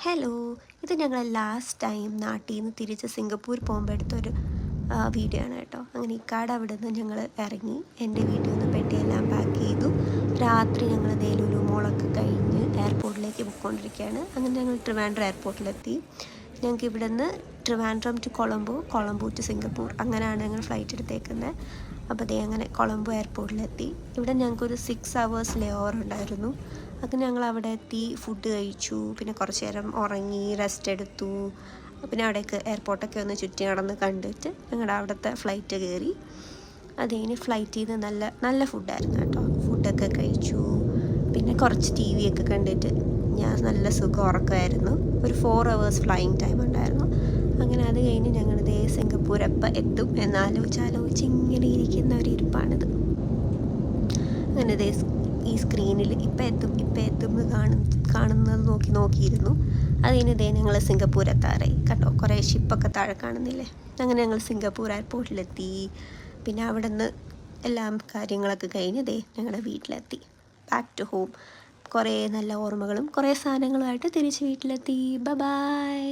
Hello, ഇത് ഞങ്ങൾ last time നാട്ടിൽ നിന്ന് തിരിച്ച് സിംഗപ്പൂർ പോകുമ്പോൾ എടുത്തൊരു വീഡിയോ ആണ് കേട്ടോ. അങ്ങനെ ഇക്കാട് അവിടെ നിന്ന് ഞങ്ങൾ ഇറങ്ങി എൻ്റെ വീട്ടിൽ നിന്ന് പെട്ടിയെല്ലാം പാക്ക് ചെയ്തു. രാത്രി ഞങ്ങൾ ലുലു മോളൊക്കെ കഴിഞ്ഞ് എയർപോർട്ടിലേക്ക് പോയിക്കൊണ്ടിരിക്കുകയാണ്. അങ്ങനെ ഞങ്ങൾ ട്രിവാൻഡ്രം എയർപോർട്ടിലെത്തി. ഞങ്ങൾക്ക് ഇവിടെ നിന്ന് Trivandrum to Colombo to Singapore അങ്ങനെയാണ് ഞങ്ങൾ ഫ്ലൈറ്റ് എടുത്തേക്കുന്നത്. അപ്പോൾ അങ്ങനെ കൊളംബോ എയർപോർട്ടിലെത്തി. ഇവിടെ ഞങ്ങൾക്കൊരു 6 hours ലേ ഓവർ ഉണ്ടായിരുന്നു. അങ്ങനെ ഞങ്ങൾ അവിടെ എത്തി, ഫുഡ് കഴിച്ചു, പിന്നെ കുറച്ച് നേരം ഉറങ്ങി, റെസ്റ്റ് എടുത്തു. പിന്നെ അവിടേക്ക് എയർപോർട്ടൊക്കെ ഒന്ന് ചുറ്റി നടന്ന് കണ്ടിട്ട് ഞങ്ങളുടെ അവിടുത്തെ ഫ്ലൈറ്റ് കയറി. അതിന് ഫ്ലൈറ്റിൽ നിന്ന് നല്ല നല്ല ഫുഡായിരുന്നു കേട്ടോ. ഫുഡൊക്കെ കഴിച്ചു, പിന്നെ കുറച്ച് TV ഒക്കെ കണ്ടിട്ട് ഞാൻ നല്ല സുഖം ഉറക്കമായിരുന്നു. ഒരു 4 hours ഫ്ലൈയിങ് ടൈം ഉണ്ടായിരുന്നു. അങ്ങനെ അത് കഴിഞ്ഞ് ഞങ്ങൾ സിംഗപ്പൂർ എപ്പോൾ എത്തും എന്നാലോചിച്ച് ഇങ്ങനെ ഇരിക്കുന്ന ഒരു ഇരിപ്പാണിത്. അങ്ങനെ ഈ സ്ക്രീനിൽ ഇപ്പം എത്തും എന്ന് കാണുന്നത് നോക്കിയിരുന്നു. അതിന് ഞങ്ങൾ സിംഗപ്പൂർ എത്താറായി കേട്ടോ. കുറേ ഷിപ്പൊക്കെ താഴെ കാണുന്നില്ലേ. അങ്ങനെ ഞങ്ങൾ സിംഗപ്പൂർ എയർപോർട്ടിലെത്തി. പിന്നെ അവിടെ നിന്ന് എല്ലാം കാര്യങ്ങളൊക്കെ കഴിഞ്ഞ് ഞങ്ങളുടെ വീട്ടിലെത്തി. Back to home. കുറേ നല്ല ഓർമ്മകളും കുറേ സാധനങ്ങളുമായിട്ട് തിരിച്ച് വീട്ടിലെത്തി. ബൈ.